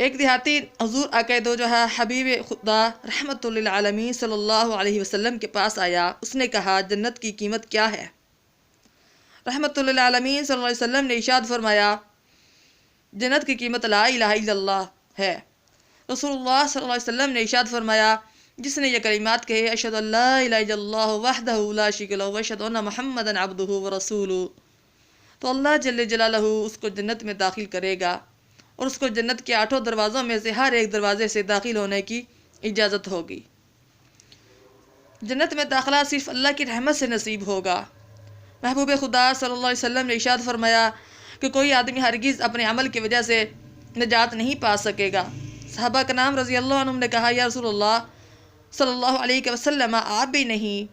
ایک دیہاتی حضور عقیدو جو ہے حبیب خدا رحمت للعالمین صلی اللہ علیہ وسلم کے پاس آیا. اس نے کہا جنت کی قیمت کیا ہے؟ رحمت للعالمین صلی اللہ علیہ وسلم نے ارشاد فرمایا جنت کی قیمت لا الہ الا اللہ ہے. رسول اللہ صلی اللہ علیہ وسلم نے ارشاد فرمایا جس نے یہ کلمات کہے اشہد ان لا الہ الا اللہ وحدہ لا شریک لہ واشہد ان محمدا عبدہ ورسولہ، تو اللہ جل جلالہ اس کو جنت میں داخل کرے گا اور اس کو جنت کے 8 دروازوں میں سے ہر ایک دروازے سے داخل ہونے کی اجازت ہوگی. جنت میں داخلہ صرف اللہ کی رحمت سے نصیب ہوگا. محبوب خدا صلی اللہ علیہ وسلم نے ارشاد فرمایا کہ کوئی آدمی ہرگز اپنے عمل کی وجہ سے نجات نہیں پا سکے گا. صحابہ کرام رضی اللہ عنہم نے کہا یا رسول اللہ صلی اللہ علیہ وسلم آپ بھی نہیں؟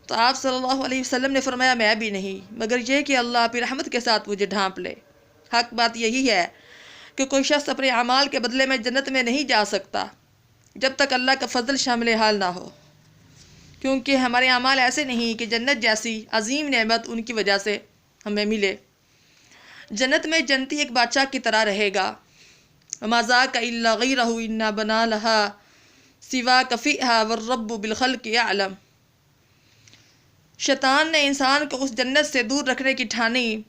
تو آپ صلی اللہ علیہ وسلم نے فرمایا میں بھی نہیں، مگر یہ کہ اللہ اپنی رحمت کے ساتھ مجھے ڈھانپ لے. حق بات یہی ہے کہ کوئی شخص اپنے اعمال کے بدلے میں جنت میں نہیں جا سکتا جب تک اللہ کا فضل شامل حال نہ ہو، کیونکہ ہمارے اعمال ایسے نہیں کہ جنت جیسی عظیم نعمت ان کی وجہ سے ہمیں ملے. جنت میں جنتی ایک بادشاہ کی طرح رہے گا. وما ذاک الا غیرہ انا بنا لہا سواک فیہا والرب بالخلق یعلم. شیطان نے انسان کو اس جنت سے دور رکھنے کی ٹھانی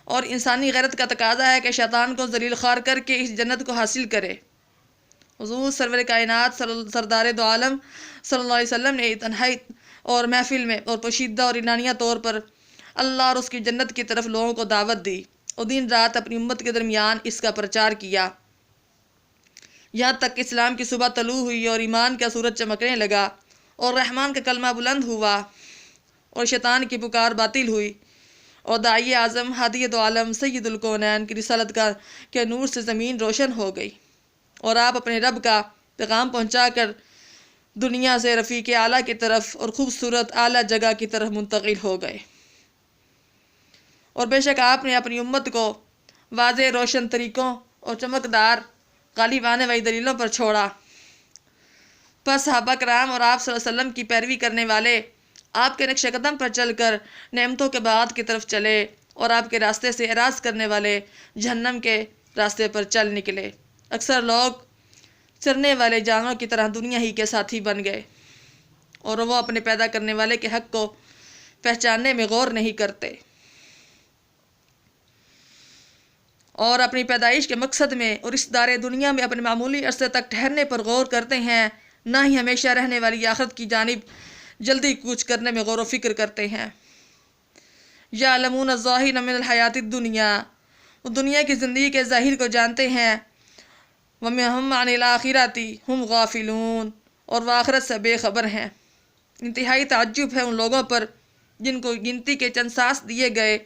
اور انسانی غیرت کا تقاضا ہے کہ شیطان کو ذلیل خوار کر کے اس جنت کو حاصل کرے. حضور سرور کائنات سردار دو عالم صلی اللہ علیہ وسلم نے تنہائی اور محفل میں اور پوشیدہ اور اعلانیہ طور پر اللہ اور اس کی جنت کی طرف لوگوں کو دعوت دی اور دن رات اپنی امت کے درمیان اس کا پرچار کیا، یہاں تک کہ اسلام کی صبح طلوع ہوئی اور ایمان کا سورج چمکنے لگا اور رحمان کا کلمہ بلند ہوا اور شیطان کی پکار باطل ہوئی اور داعی اعظم ہادی دو عالم سید الکونین کی رسالت کے نور سے زمین روشن ہو گئی اور آپ اپنے رب کا پیغام پہنچا کر دنیا سے رفیق اعلیٰ کی طرف اور خوبصورت اعلیٰ جگہ کی طرف منتقل ہو گئے. اور بے شک آپ نے اپنی امت کو واضح روشن طریقوں اور چمکدار غالب آنے والی دلیلوں پر چھوڑا. پس صحابہ کرام اور آپ صلی اللہ علیہ وسلم کی پیروی کرنے والے آپ کے نقش قدم پر چل کر نعمتوں کے باغات کی طرف چلے اور آپ کے راستے سے اعراض کرنے والے جہنم کے راستے پر چل نکلے. اکثر لوگ چرنے والے جانوروں کی طرح دنیا ہی کے ساتھی بن گئے اور وہ اپنے پیدا کرنے والے کے حق کو پہچاننے میں غور نہیں کرتے اور اپنی پیدائش کے مقصد میں اور اس دار دنیا میں اپنے معمولی عرصے تک ٹھہرنے پر غور کرتے ہیں، نہ ہی ہمیشہ رہنے والی آخرت کی جانب جلدی کوچ کرنے میں غور و فکر کرتے ہیں. یعلمون الظاہر من الحیات الدنیا، وہ دنیا کی زندگی کے ظاہر کو جانتے ہیں. وَهُمْ عَنِ الْآخِرَةِ هُمْ غَافِلُونَ، اور وہ آخرت سے بے خبر ہیں. انتہائی تعجب ہے ان لوگوں پر جن کو گنتی کے چند سانس دیے گئے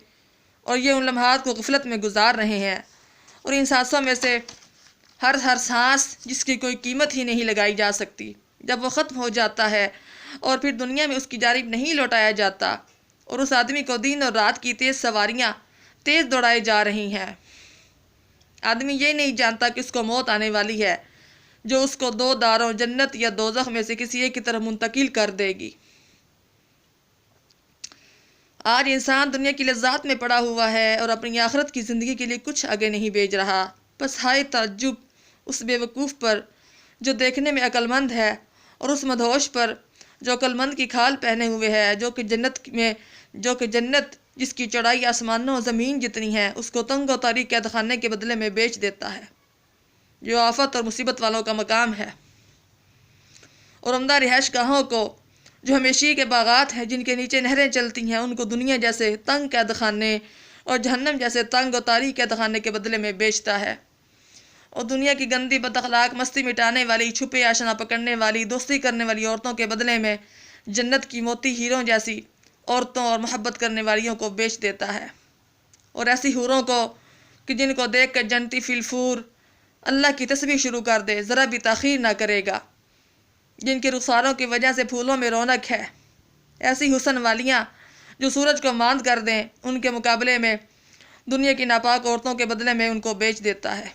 اور یہ ان لمحات کو غفلت میں گزار رہے ہیں، اور ان سانسوں میں سے ہر سانس جس کی کوئی قیمت ہی نہیں لگائی جا سکتی، جب وہ ختم ہو جاتا ہے اور پھر دنیا میں اس کی جانب نہیں لوٹایا جاتا اور اس آدمی کو دن اور رات کی تیز سواریاں تیز دوڑائے جا رہی ہیں. آدمی یہ نہیں جانتا کہ اس کو موت آنے والی ہے جو اس کو 2 داروں جنت یا دوزخ میں سے کسی ایک کی طرف منتقل کر دے گی. آج انسان دنیا کی لذات میں پڑا ہوا ہے اور اپنی آخرت کی زندگی کے لیے کچھ آگے نہیں بھیج رہا. بس ہائے تعجب اس بے وقوف پر جو دیکھنے میں عقل مند ہے اور اس مدہوش پر جو عقل مند کی کھال پہنے ہوئے ہے، جو کہ جنت جس کی چوڑائی آسمانوں و زمین جتنی ہے اس کو تنگ و تاریک قید خانے کے بدلے میں بیچ دیتا ہے، جو آفت اور مصیبت والوں کا مقام ہے، اور عمدہ رہائش گاہوں کو جو ہمیشی کے باغات ہیں جن کے نیچے نہریں چلتی ہیں ان کو دنیا جیسے تنگ قید خانے اور جہنم جیسے تنگ و تاریک قید خانے کے بدلے میں بیچتا ہے. اور دنیا کی گندی بد اخلاق مستی مٹانے والی چھپے آشنا پکڑنے والی دوستی کرنے والی عورتوں کے بدلے میں جنت کی موتی ہیروں جیسی عورتوں اور محبت کرنے والیوں کو بیچ دیتا ہے. اور ایسی حوروں کو کہ جن کو دیکھ کر جنتی فلفور اللہ کی تسبیح شروع کر دے، ذرا بھی تاخیر نہ کرے گا، جن کے رخساروں کی وجہ سے پھولوں میں رونق ہے. ایسی حسن والیاں جو سورج کو ماند کر دیں، ان کے مقابلے میں دنیا کی ناپاک عورتوں کے بدلے میں ان کو بیچ دیتا ہے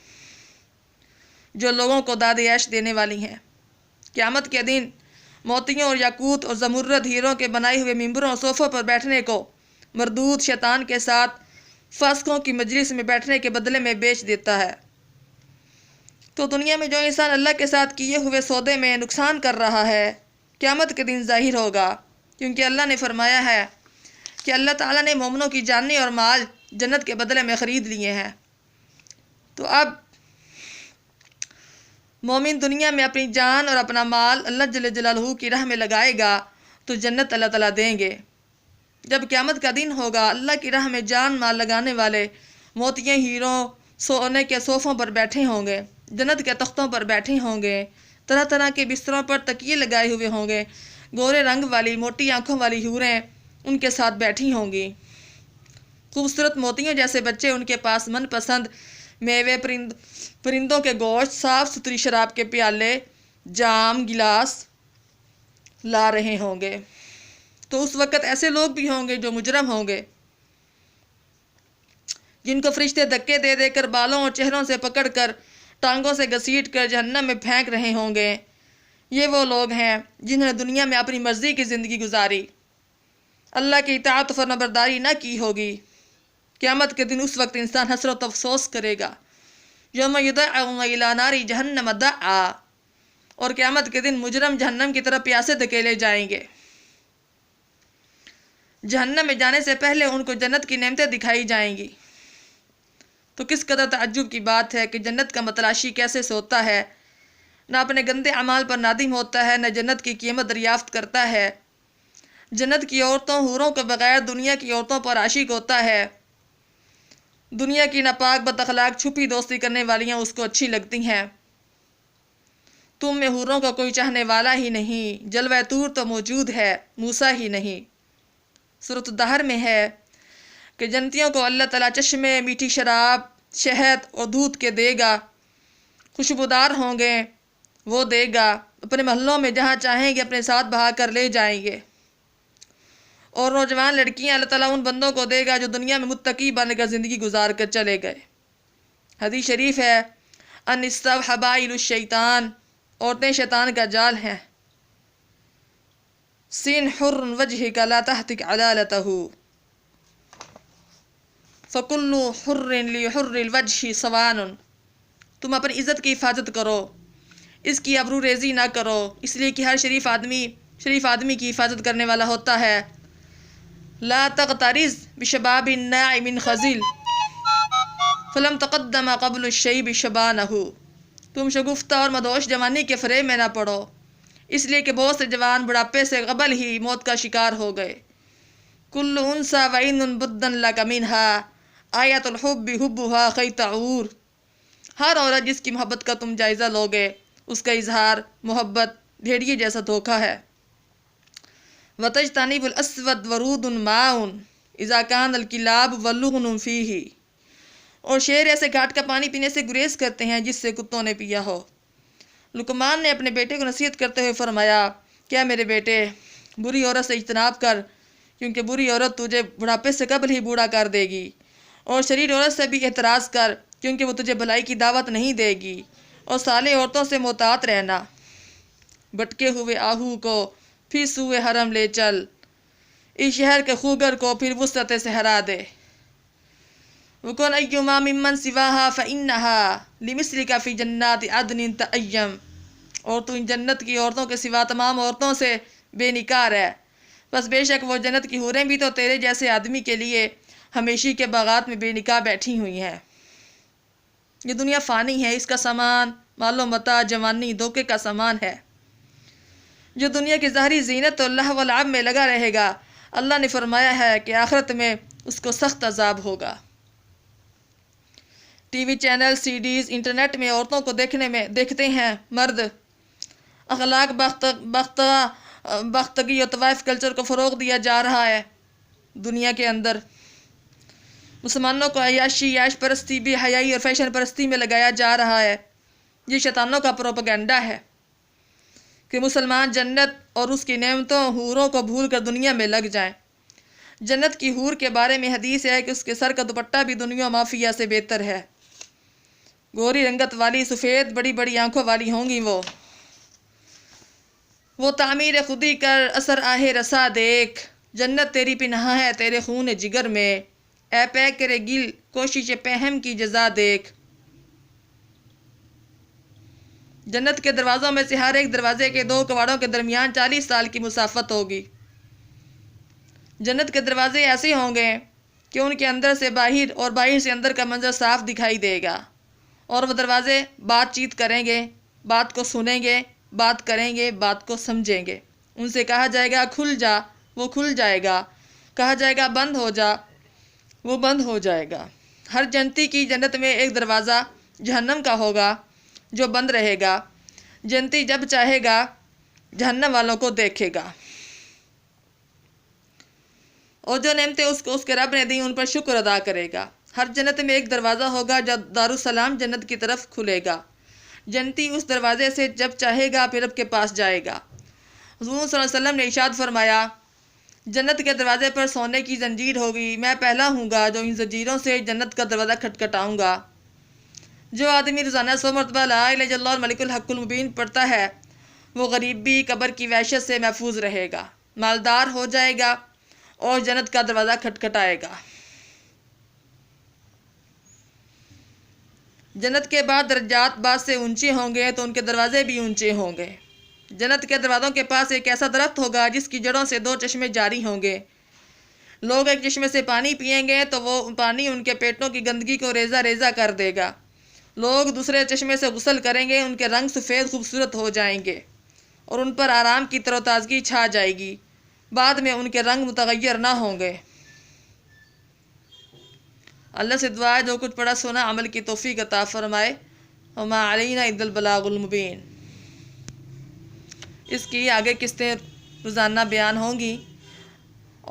جو لوگوں کو داد عیش دینے والی ہیں. قیامت کے دن موتیوں اور یاقوت اور زمرد ہیروں کے بنائے ہوئے ممبروں اور صوفوں پر بیٹھنے کو مردود شیطان کے ساتھ فاسقوں کی مجلس میں بیٹھنے کے بدلے میں بیچ دیتا ہے. تو دنیا میں جو انسان اللہ کے ساتھ کیے ہوئے سودے میں نقصان کر رہا ہے قیامت کے دن ظاہر ہوگا، کیونکہ اللہ نے فرمایا ہے کہ اللہ تعالیٰ نے مومنوں کی جانیں اور مال جنت کے بدلے میں خرید لیے ہیں۔ تو اب مومن دنیا میں اپنی جان اور اپنا مال اللہ جل جلالہ کی راہ میں لگائے گا تو جنت اللہ تعالیٰ دیں گے۔ جب قیامت کا دن ہوگا اللہ کی راہ میں جان مال لگانے والے موتیے ہیروں سونے کے صوفوں پر بیٹھے ہوں گے، جنت کے تختوں پر بیٹھے ہوں گے، طرح طرح کے بستروں پر تکیے لگائے ہوئے ہوں گے، گورے رنگ والی موٹی آنکھوں والی حوریں ان کے ساتھ بیٹھی ہوں گی، خوبصورت موتیوں جیسے بچے ان کے پاس من پسند میوے، پرندوں کے گوشت، صاف ستھری شراب کے پیالے، جام، گلاس لا رہے ہوں گے۔ تو اس وقت ایسے لوگ بھی ہوں گے جو مجرم ہوں گے، جن کو فرشتے دھکے دے دے کر بالوں اور چہروں سے پکڑ کر ٹانگوں سے گھسیٹ کر جہنم میں پھینک رہے ہوں گے۔ یہ وہ لوگ ہیں جنہوں نے دنیا میں اپنی مرضی کی زندگی گزاری، اللہ کی اطاعت و فرمانبرداری نہ کی ہوگی۔ قیامت کے دن اس وقت انسان حسرت و افسوس کرے گا، یوم یدعون الی نار جہنم دعا، اور قیامت کے دن مجرم جہنم کی طرف پیاسے دھکیلے جائیں گے۔ جہنم میں جانے سے پہلے ان کو جنت کی نعمتیں دکھائی جائیں گی۔ تو کس قدر تعجب کی بات ہے کہ جنت کا متلاشی کیسے سوتا ہے، نہ اپنے گندے اعمال پر نادم ہوتا ہے، نہ جنت کی قیمت دریافت کرتا ہے، جنت کی عورتوں حوروں کے بغیر دنیا کی عورتوں پر عاشق ہوتا ہے، دنیا کی ناپاک بد اخلاق چھپی دوستی کرنے والیاں اس کو اچھی لگتی ہیں، تم میں حوروں کا کوئی چاہنے والا ہی نہیں، جلوہ طور تو موجود ہے، موسیٰ ہی نہیں۔ سورۃ الدہر میں ہے کہ جنتیوں کو اللہ تعالیٰ چشمے، میٹھی شراب، شہد اور دودھ کے دے گا، خوشبودار ہوں گے، وہ دے گا، اپنے محلوں میں جہاں چاہیں گے اپنے ساتھ بہا کر لے جائیں گے۔ اور نوجوان لڑکیاں اللہ تعالیٰ ان بندوں کو دے گا جو دنیا میں متقی بن کر زندگی گزار کر چلے گئے۔ حدیث شریف ہے النساء حبائل الشیطان، عورتیں شیطان کا جال ہیں۔ سین حر وجہک لا تہتک علالتہ فکل حر لحر الوجہ سوان، تم اپنی عزت کی حفاظت کرو، اس کی ابرو ریزی نہ کرو، اس لیے کہ ہر شریف آدمی کی حفاظت کرنے والا ہوتا ہے۔ لا تغترز بشباب ناعم خزل فلم تقدم قبل الشیب شبانہ، تم شگفتہ اور مدوش جوانی کے فریب میں نہ پڑو، اس لیے کہ بہت سے جوان بڑھاپے سے قبل ہی موت کا شکار ہو گئے۔ کل انسا وعین بدن لک منہا آیت الحب حبها خی تعور، ہر عورت جس کی محبت کا تم جائزہ لوگے اس کا اظہار محبت بھیڑیے جیسا دھوکہ ہے۔ وَتَجْتَنِبُ الْأَسْوَدُ وَرُودٌ مَاءٌ إِذَا كَانَ الْكِلَابُ وَاللُّغْنُ فِيهِ، اور شیر ایسے گھاٹ کا پانی پینے سے گریز کرتے ہیں جس سے کتوں نے پیا ہو۔ لقمان نے اپنے بیٹے کو نصیحت کرتے ہوئے فرمایا، کیا میرے بیٹے بری عورت سے اجتناب کر، کیونکہ بری عورت تجھے بڑھاپے سے قبل ہی بوڑھا کر دے گی، اور شریر عورت سے بھی اعتراض کر کیونکہ وہ تجھے بھلائی کی دعوت نہیں دے گی، اور صالح عورتوں سے محتاط رہنا۔ بھٹکے ہوئے آہو کو پھر سوئے حرم لے چل، اس شہر کے خوگر کو پھر وسعت سے ہرا دے۔ وَكُنْ أَيُّمَا مِمَّنْ سِوَاهَا فَإِنَّهَا لِمِثْلِكَ فِي جَنَّاتِ عَدْنٍ تَأَيَّمْ، اور تو ان جنت کی عورتوں کے سوا تمام عورتوں سے بے نکار ہے، بس بے شک وہ جنت کی حوریں بھی تو تیرے جیسے آدمی کے لیے ہمیشی کے باغات میں بے نکاح بیٹھی ہوئی ہیں۔ یہ دنیا فانی ہے، اس کا سامان مال و متاع جوانی دھوکے کا سامان ہے۔ جو دنیا کی ظاہری زینت اور لہو و لعب میں لگا رہے گا، اللہ نے فرمایا ہے کہ آخرت میں اس کو سخت عذاب ہوگا۔ ٹی وی چینل، سی ڈیز، انٹرنیٹ میں عورتوں کو دیکھتے ہیں مرد، اخلاق باختگی اور طوائف کلچر کو فروغ دیا جا رہا ہے دنیا کے اندر۔ مسلمانوں کو عیاشی، عیش پرستی، بے حیائی اور فیشن پرستی میں لگایا جا رہا ہے۔ یہ شیطانوں کا پروپیگنڈا ہے کہ مسلمان جنت اور اس کی نعمتوں حوروں کو بھول کر دنیا میں لگ جائیں۔ جنت کی حور کے بارے میں حدیث ہے کہ اس کے سر کا دوپٹہ بھی دنیا مافیا سے بہتر ہے۔ گوری رنگت والی، سفید بڑی بڑی آنکھوں والی ہوں گی وہ تعمیر خودی کر اثر آہ رسا دیکھ، جنت تیری پناہ ہے تیرے خون جگر میں، اے پے کرے گل کوشش پہم کی جزا دیکھ۔ جنت کے دروازوں میں سے ہر ایک دروازے کے 2 کواڑوں کے درمیان 40 سال کی مسافت ہوگی۔ جنت کے دروازے ایسے ہوں گے کہ ان کے اندر سے باہر اور باہر سے اندر کا منظر صاف دکھائی دے گا، اور وہ دروازے بات چیت کریں گے، بات کو سنیں گے، بات کریں گے، بات کو سمجھیں گے۔ ان سے کہا جائے گا کھل جا، وہ کھل جائے گا، کہا جائے گا بند ہو جا، وہ بند ہو جائے گا۔ ہر جنتی کی جنت میں ایک دروازہ جہنم کا ہوگا جو بند رہے گا۔ جنتی جب چاہے گا جہنم والوں کو دیکھے گا، اور جو نعمتیں اس کے رب نے دی ان پر شکر ادا کرے گا۔ ہر جنت میں ایک دروازہ ہوگا جو دارالسلام جنت کی طرف کھلے گا۔ جنتی اس دروازے سے جب چاہے گا پھر رب کے پاس جائے گا۔ حضور صلی اللہ علیہ وسلم نے ارشاد فرمایا، جنت کے دروازے پر سونے کی زنجیر ہوگی، میں پہلا ہوں گا جو ان زنجیروں سے جنت کا دروازہ کھٹکھٹاؤں گا۔ جو آدمی روزانہ 100 مرتبہ لا الہ الا اللہ الملک الحق المبین پڑھتا ہے وہ غریبی، قبر کی وحشت سے محفوظ رہے گا، مالدار ہو جائے گا اور جنت کا دروازہ کھٹکھٹائے گا۔ جنت کے بعد درجات بعد سے اونچے ہوں گے تو ان کے دروازے بھی اونچے ہوں گے۔ جنت کے دروازوں کے پاس ایک ایسا درخت ہوگا جس کی جڑوں سے 2 چشمے جاری ہوں گے۔ لوگ ایک چشمے سے پانی پئیں گے تو وہ پانی ان کے پیٹوں کی گندگی کو ریزہ ریزہ کر دے گا۔ لوگ دوسرے چشمے سے غسل کریں گے، ان کے رنگ سفید خوبصورت ہو جائیں گے اور ان پر آرام کی تر و تازگی چھا جائے گی، بعد میں ان کے رنگ متغیر نہ ہوں گے۔ اللہ سے دعا ہے جو کچھ پڑھا سنا عمل کی توفیق عطا فرمائے۔ وما علینا الا البلاغ المبین۔ اس کی آگے قسطیں روزانہ بیان ہوں گی،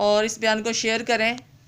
اور اس بیان کو شیئر کریں۔